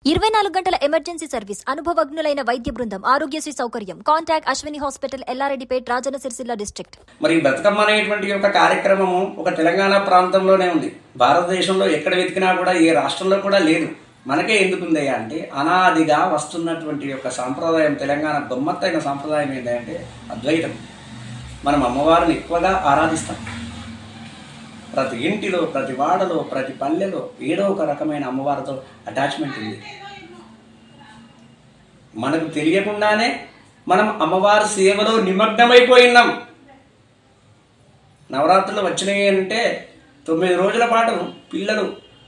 24 గంటల emergency service, అనుభవజ్ఞులైన వైద్య బృందం, ఆరోగ్యశ్రీ సౌకర్యం. Contact Ashwini hospital, Yellareddypet, Rajanna Sircilla district. మరి బతుకమ్మ అనేటువంటి ఒక కార్యక్రమము ఒక తెలంగాణ ప్రాంతంలోనే ఉంది. భారతదేశంలో ఎక్కడ వెతికినా కూడా ఏ రాష్ట్రంలో కూడా లేదు. మనకే ఎందుకుందయ్యా అంటే అనాదిగా వస్తున్నటువంటి యొక్క సాంప్రదాయం, తెలంగాణ గమ్మత్తైన సాంప్రదాయం ఏంటంటే అద్వైతం. మనం అమ్మవారిని ఎక్కువగా ఆరాధిస్తాం. ప్రతి ఇంటిలో, ప్రతి వాడలో, ప్రతి పల్లెలో ఏదో ఒక రకమైన అమ్మవారితో అటాచ్మెంట్ ఉంది. మనకు తెలియకుండానే మనం అమ్మవారి సేవలో నిమగ్నమైపోయినాం. నవరాత్రులు వచ్చినాయి అంటే 9 రోజుల పాటు పిల్లలు,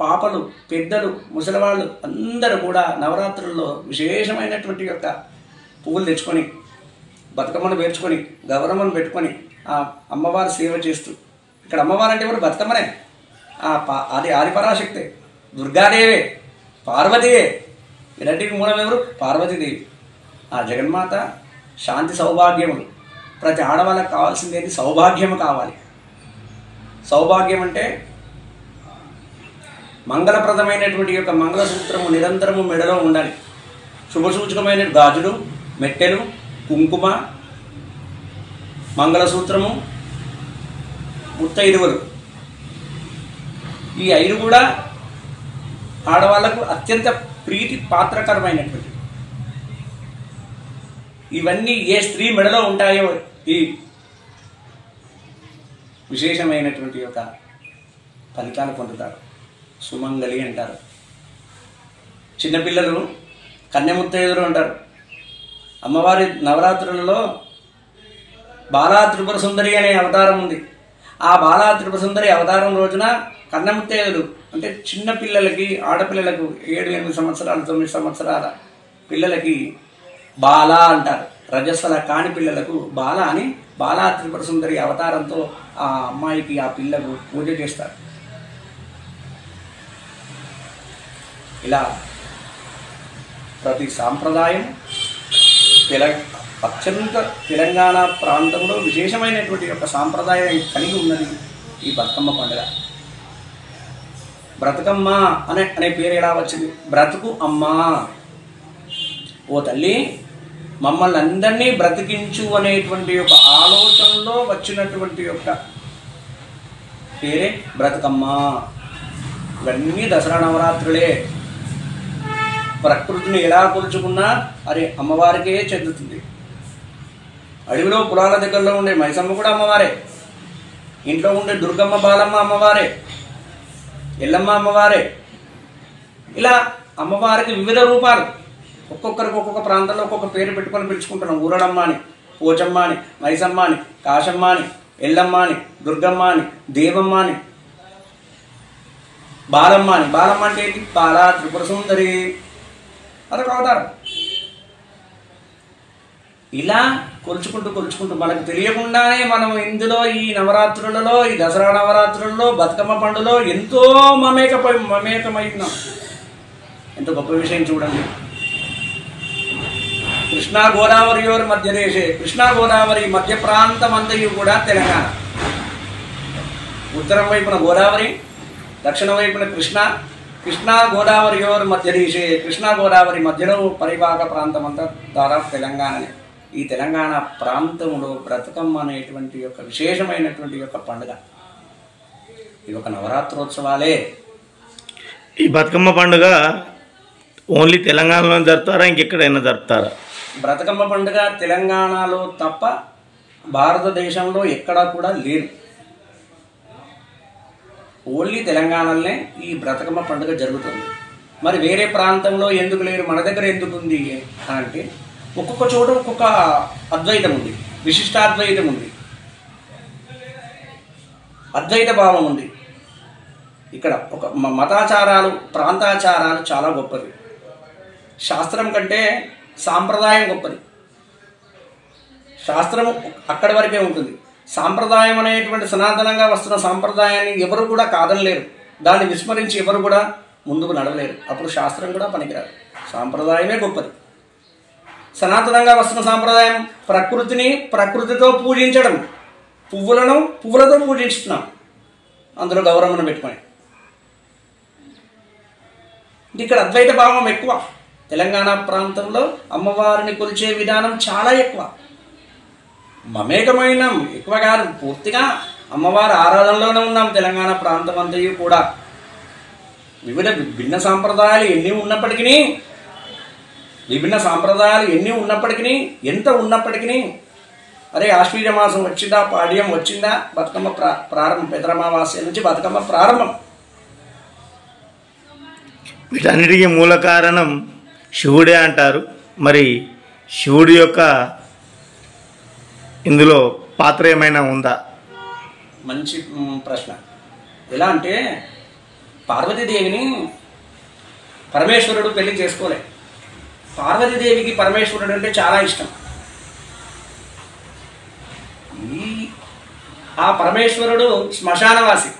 పాపలు, పెద్దలు, ముసలివాళ్ళు అందరూ కూడా నవరాత్రుల్లో విశేషమైనటువంటి యొక్క పువ్వులు తెచ్చుకొని, బతుకమ్మను పేర్చుకొని, గౌరమ్మను పెట్టుకొని ఆ అమ్మవారి సేవ చేస్తూ, ఇక్కడ అమ్మవారు అంటే ఎవరు? బతుకమ్మనే. అది ఆదిపరాశక్తే, దుర్గాదేవే, పార్వతీయే. ఇలాంటివి మూలం ఎవరు? పార్వతీదేవి. ఆ జగన్మాత శాంతి సౌభాగ్యములు. ప్రతి ఆడవాళ్ళకి కావాల్సిందేది సౌభాగ్యము కావాలి. సౌభాగ్యం అంటే మంగళప్రదమైనటువంటి యొక్క మంగళసూత్రము నిరంతరము మెడలో ఉండాలి. శుభసూచకమైన గాజులు, మెట్టెలు, కుంకుమ, మంగళసూత్రము, ముత్తైదువులు. ఈ 5 కూడా ఆడవాళ్లకు అత్యంత ప్రీతి పాత్రకరమైనటువంటి. ఇవన్నీ ఏ స్త్రీ మెడలో ఉంటాయో ఈ విశేషమైనటువంటి యొక్క ఫలితాలు పొందుతారు. సుమంగళి అంటారు. చిన్నపిల్లలు కన్యముత్తైదులు అంటారు. అమ్మవారి నవరాత్రులలో బాలా త్రిపుర సుందరి అనే అవతారం ఉంది. ఆ బాలా త్రిపుర సుందరి అవతారం రోజున కన్యముత్తైదులు అంటే చిన్న పిల్లలకి, ఆడపిల్లలకు 7-8 సంవత్సరాలు, 9 సంవత్సరాల పిల్లలకి బాల అంటారు. రజస్వల కాని పిల్లలకు బాల అని బాలా త్రిపుర సుందరి అవతారంతో ఆ అమ్మాయికి, ఆ పిల్లకు పూజ చేస్తారు. ఇలా ప్రతి సాంప్రదాయం అత్యంత తెలంగాణ ప్రాంతంలో విశేషమైనటువంటి యొక్క సాంప్రదాయం కలిగి ఉన్నది ఈ బతుకమ్మ పండుగ. బ్రతుకమ్మ అనే పేరు ఎలా వచ్చింది? బ్రతుకు అమ్మ, ఓ తల్లి మమ్మల్ని అందరినీ బ్రతికించు అనేటువంటి యొక్క ఆలోచనలో వచ్చినటువంటి యొక్క పేరే బ్రతుకమ్మ. ఇవన్నీ దసరా నవరాత్రులే. ప్రకృతిని ఎలా కొలుచుకున్నా అది అమ్మవారికే చెందుతుంది. అడవిలో పొలాల దగ్గరలో ఉండే మైసమ్మ కూడా అమ్మవారే. ఇంట్లో ఉండే దుర్గమ్మ, బాలమ్మ అమ్మవారే, ఎల్లమ్మ అమ్మవారే. ఇలా అమ్మవారికి వివిధ రూపాలు. ఒక్కొక్కరికి ఒక్కొక్క ప్రాంతంలో ఒక్కొక్క పేరు పెట్టుకొని పిలుచుకుంటున్నాం. ఊరడమ్మ అని, పోచమ్మ అని, మైసమ్మ అని, కాశమ్మ అని, ఎల్లమ్మ అని, దుర్గమ్మ అని, దేవమ్మ అని, బాలమ్మ అని. బాలమ్మ అంటే ఏంటి? బాలా త్రిపుర సుందరి, అదొక అవతారం. ఇలా కొలుచుకుంటూ మనకు తెలియకుండానే మనం ఇందులో ఈ నవరాత్రులలో, ఈ దసరా నవరాత్రులలో, బతుకమ్మ పండుగలో ఎంతో మమేకమైనాం. ఎంత గొప్ప విషయం చూడండి. కృష్ణా గోదావరి మధ్య దేశే, కృష్ణా గోదావరి మధ్య ప్రాంతం అంతయు కూడా తెలంగాణ. ఉత్తరం వైపున గోదావరి, దక్షిణ వైపున కృష్ణా గోదావరి మధ్య దేశే, కృష్ణా గోదావరి మధ్యలో పరివాహక ప్రాంతం అంతా దాదాపు తెలంగాణనే. ఈ తెలంగాణ ప్రాంతంలో బ్రతుకమ్మ అనేటువంటి యొక్క విశేషమైనటువంటి యొక్క పండుగ. ఇది ఒక నవరాత్రోత్సవాలే. ఈ బతుకమ్మ పండుగ ఓన్లీ తెలంగాణలో జరుపుతారా, ఇంకెక్కడైనా జరుపుతారా? బ్రతుకమ్మ పండుగ తెలంగాణలో తప్ప భారతదేశంలో ఎక్కడా కూడా లేదు. ఓన్లీ తెలంగాణలోనే ఈ బ్రతుకమ్మ పండుగ జరుగుతుంది. మరి వేరే ప్రాంతంలో ఎందుకు లేదు, మన దగ్గర ఎందుకు ఉంది అంటే ఒక్కొక్క చోట ఒక్కొక్క అద్వైతం ఉంది, విశిష్టాద్వైతం ఉంది, అద్వైత భావం ఉంది. ఇక్కడ ఒక మతాచారాలు, ప్రాంతాచారాలు చాలా గొప్పది. శాస్త్రం కంటే సాంప్రదాయం గొప్పది. శాస్త్రం అక్కడి వరకే ఉంటుంది. సాంప్రదాయం అనేటువంటి సనాతనంగా వస్తున్న సాంప్రదాయాన్ని ఎవరు కూడా కాదనలేరు. దాన్ని విస్మరించి ఎవరు కూడా ముందుకు నడవలేరు. అప్పుడు శాస్త్రం కూడా పనికిరాదు. సాంప్రదాయమే గొప్పది. సనాతనంగా వస్తున్న సాంప్రదాయం ప్రకృతిని ప్రకృతితో పూజించడం. పువ్వులతో పూజిస్తున్నాం, అందులో గౌరమ్మను పెట్టుకొని. ఇక్కడ అద్వైత భావం ఎక్కువ. తెలంగాణ ప్రాంతంలో అమ్మవారిని కొలిచే విధానం చాలా ఎక్కువ. మమేకమైన ఎక్కువ కాదు, పూర్తిగా అమ్మవారి ఆరాధనలోనే ఉన్నాం తెలంగాణ ప్రాంతం అంతయు కూడా. వివిధ భిన్న సాంప్రదాయాలు ఎన్ని ఉన్నప్పటికీ ఎంత ఉన్నప్పటికీ అరే ఆశ్వీజ మాసం వచ్చిందా, పాడ్యం వచ్చిందా, బతుకమ్మ ప్రారంభం, పితరమావాస్య నుంచి బతుకమ్మ ప్రారంభం. వీటన్నిటికీ మూల కారణం శివుడే అంటారు. మరి శివుడి యొక్క ఇందులో పాత్ర ఏమైనా ఉందా? మంచి ప్రశ్న. ఎలా అంటే పార్వతీదేవిని పరమేశ్వరుడు పెళ్లి చేసుకోలే. పార్వతీదేవికి పరమేశ్వరుడు అంటే చాలా ఇష్టం. ఆ పరమేశ్వరుడు శ్మశానవాసి.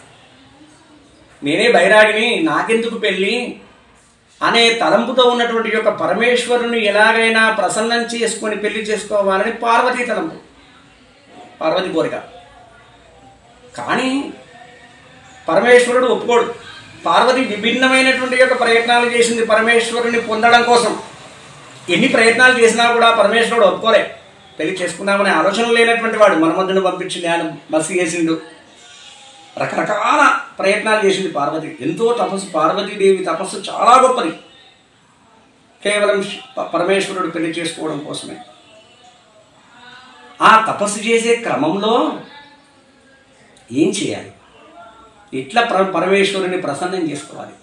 నేనే బైరాగిని, నాకెందుకు పెళ్ళి అనే తలంపుతో ఉన్నటువంటి యొక్క పరమేశ్వరుని ఎలాగైనా ప్రసన్నం చేసుకొని పెళ్లి చేసుకోవాలని పార్వతీ తలంపు, పార్వతి కోరిక. కానీ పరమేశ్వరుడు ఒప్పుకోడు. పార్వతి విభిన్నమైనటువంటి యొక్క ప్రయత్నాలు చేసింది పరమేశ్వరుని పొందడం కోసం. ఎన్ని ప్రయత్నాలు చేసినా కూడా పరమేశ్వరుడు ఒప్పుకోలే. పెళ్లి చేసుకుందామనే ఆలోచన లేనటువంటి వాడు మన్మధుని పంపించింది, ఆయన మసి చేసిండు, రకరకాల ప్రయత్నాలు చేసింది పార్వతి. ఎంతో తపస్సు, పార్వతీదేవి తపస్సు చాలా గొప్పది, కేవలం పరమేశ్వరుడు పెళ్లి చేసుకోవడం కోసమే. ఆ తపస్సు చేసే క్రమంలో ఏం చేయాలి, ఎట్లా పరమేశ్వరుని ప్రసన్నం చేసుకోవాలి?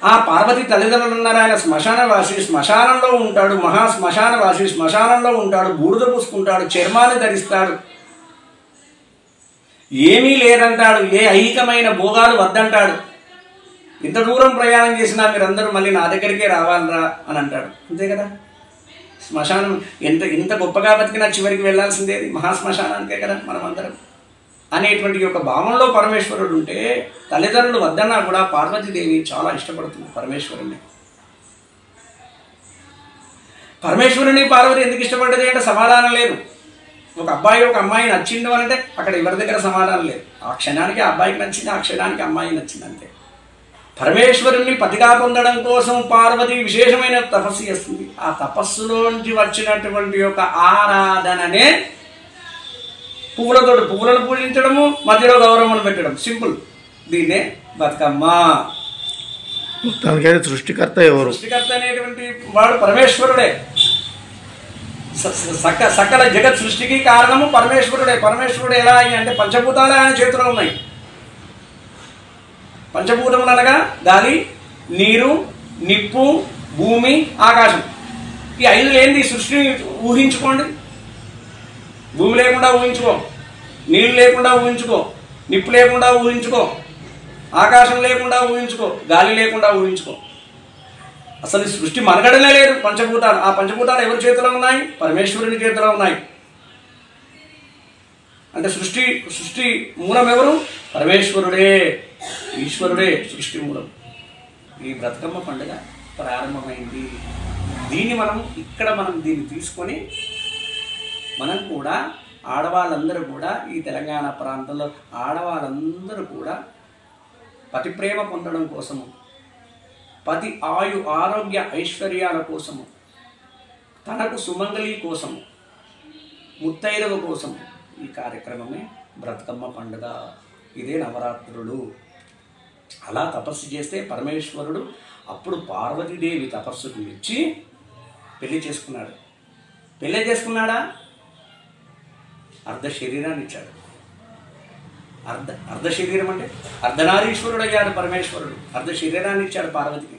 ఆ పార్వతి తల్లిదండ్రులు ఉన్నారు, ఆయన శ్మశానవాసి, శ్మశానంలో ఉంటాడు, మహాశ్మశానవాసి, శ్మశానంలో ఉంటాడు, బూడిద పూసుకుంటాడు, చర్మాన్ని ధరిస్తాడు, ఏమీ లేదంటాడు, ఏ ఐహికమైన భోగాలు వద్దంటాడు. ఇంత దూరం ప్రయాణం చేసినా మీరందరూ మళ్ళీ నా దగ్గరికే రావాలరా అని అంటాడు. అంతే కదా, శ్మశానం ఇంత గొప్పగా బతికినా చివరికి వెళ్లాల్సిందేది మహాశ్మశానానికే కదా మనం అందరం అనేటువంటి యొక్క భావంలో పరమేశ్వరుడు ఉంటే, తల్లిదండ్రులు వద్దన్నా కూడా పార్వతీదేవి చాలా ఇష్టపడుతుంది పరమేశ్వరుణ్ణి. పరమేశ్వరుని పార్వతి ఎందుకు ఇష్టపడ్డది అంటే సమాధానం లేదు. ఒక అబ్బాయి ఒక అమ్మాయి నచ్చిండు అని అంటే అక్కడ ఎవరి దగ్గర సమాధానం లేదు. ఆ క్షణానికి ఆ అబ్బాయికి నచ్చింది, ఆ క్షణానికి అమ్మాయి నచ్చింది, అంతే. పరమేశ్వరుణ్ణి పతిగా పొందడం కోసం పార్వతి విశేషమైన తపస్సు చేస్తుంది. ఆ తపస్సులోంచి వచ్చినటువంటి యొక్క ఆరాధననే పువ్వులను పూజించడము, మధ్యలో గౌరవం పెట్టడం, సింపుల్. దీన్నే బతుకమ్మ. మొత్తానికైతే సృష్టికర్త ఎవరు? సృష్టికర్త అనేటువంటి వాడు పరమేశ్వరుడే. సకల జగత్ సృష్టికి కారణము పరమేశ్వరుడే. పరమేశ్వరుడు ఎలా అంటే పంచభూతాలే ఆయన చేతిలో ఉన్నాయి. పంచభూతములు అనగా గాలి, నీరు, నిప్పు, భూమి, ఆకాశం. ఈ 5 లేనిది సృష్టిని ఊహించుకోండి. భూమి లేకుండా ఊహించుకో, నీళ్ళు లేకుండా ఊహించుకో, నిప్పు లేకుండా ఊహించుకో, ఆకాశం లేకుండా ఊహించుకో, గాలి లేకుండా ఊహించుకో. అసలు ఈ సృష్టి మనగడనే లేదు. పంచభూతాలు, ఆ పంచభూతాలు ఎవరి చేతిలో ఉన్నాయి? పరమేశ్వరుని చేతిలో ఉన్నాయి. అంటే సృష్టి మూలం ఎవరు? పరమేశ్వరుడే, ఈశ్వరుడే సృష్టి మూలం. ఈ బతుకమ్మ పండుగ ప్రారంభమైంది. దీన్ని తీసుకొని మనం కూడా ఆడవాళ్ళందరూ కూడా ఈ తెలంగాణ ప్రాంతంలో ఆడవాళ్ళందరూ కూడా పతి ప్రేమ పొందడం కోసము, పతి ఆయు ఆరోగ్య ఐశ్వర్యాల కోసము, తనకు సుమంగళి కోసము, ముత్తైదవ కోసము ఈ కార్యక్రమమే బ్రతుకమ్మ పండుగ. ఇదే నవరాత్రులు. అలా తపస్సు చేస్తే పరమేశ్వరుడు అప్పుడు పార్వతీదేవి తపస్సుకు మెచ్చి పెళ్లి చేసుకున్నాడు. పెళ్లి చేసుకున్నాడా? అర్ధ శరీరాన్ని ఇచ్చాడు. అర్ధ శరీరం అంటే అర్ధనారీశ్వరుడు అయ్యాడు పరమేశ్వరుడు. అర్ధ శరీరాన్ని ఇచ్చాడు పార్వతికి.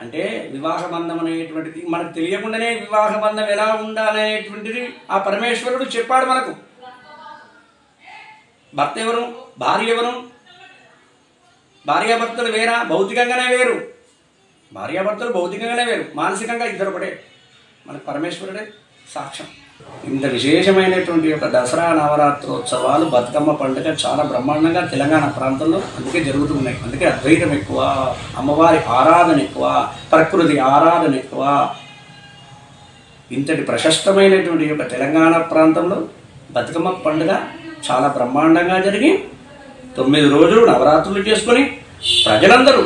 అంటే వివాహ బంధం అనేటువంటిది మనకు తెలియకుండానే వివాహ బంధం ఎలా ఉండాలనేటువంటిది ఆ పరమేశ్వరుడు చెప్పాడు మనకు. భర్త ఎవరు, భార్య ఎవరు? భార్యాభర్తలు వేరా? భౌతికంగానే వేరు. భార్యాభర్తలు భౌతికంగానే వేరు, మానసికంగా ఇద్దరు ఒకటే. మనకు పరమేశ్వరుడే సాక్ష్యం. ఇంత విశేషమైనటువంటి యొక్క దసరా నవరాత్రోత్సవాలు, బతుకమ్మ పండుగ చాలా బ్రహ్మాండంగా తెలంగాణ ప్రాంతంలో అందుకే జరుగుతున్నాయి. అందుకే అద్వైతం ఎక్కువ, అమ్మవారి ఆరాధన ఎక్కువ, ప్రకృతి ఆరాధన ఎక్కువ. ఇంతటి ప్రశస్తమైనటువంటి యొక్క తెలంగాణ ప్రాంతంలో బతుకమ్మ పండుగ చాలా బ్రహ్మాండంగా జరిగి 9 రోజులు నవరాత్రులు చేసుకొని ప్రజలందరూ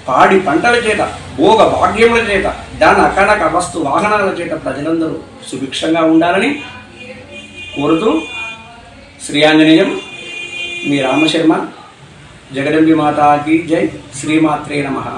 పాడి పంటల చేత, భోగ భాగ్యముల చేత, దాని అకనక వస్తు వాహనాల చేత ప్రజలందరూ సుభిక్షంగా ఉండాలని కోరుతూ శ్రీ ఆంజనేయం మీ రామశర్మ. జగదంబి మాతాకి జై. శ్రీమాత్రే నమః.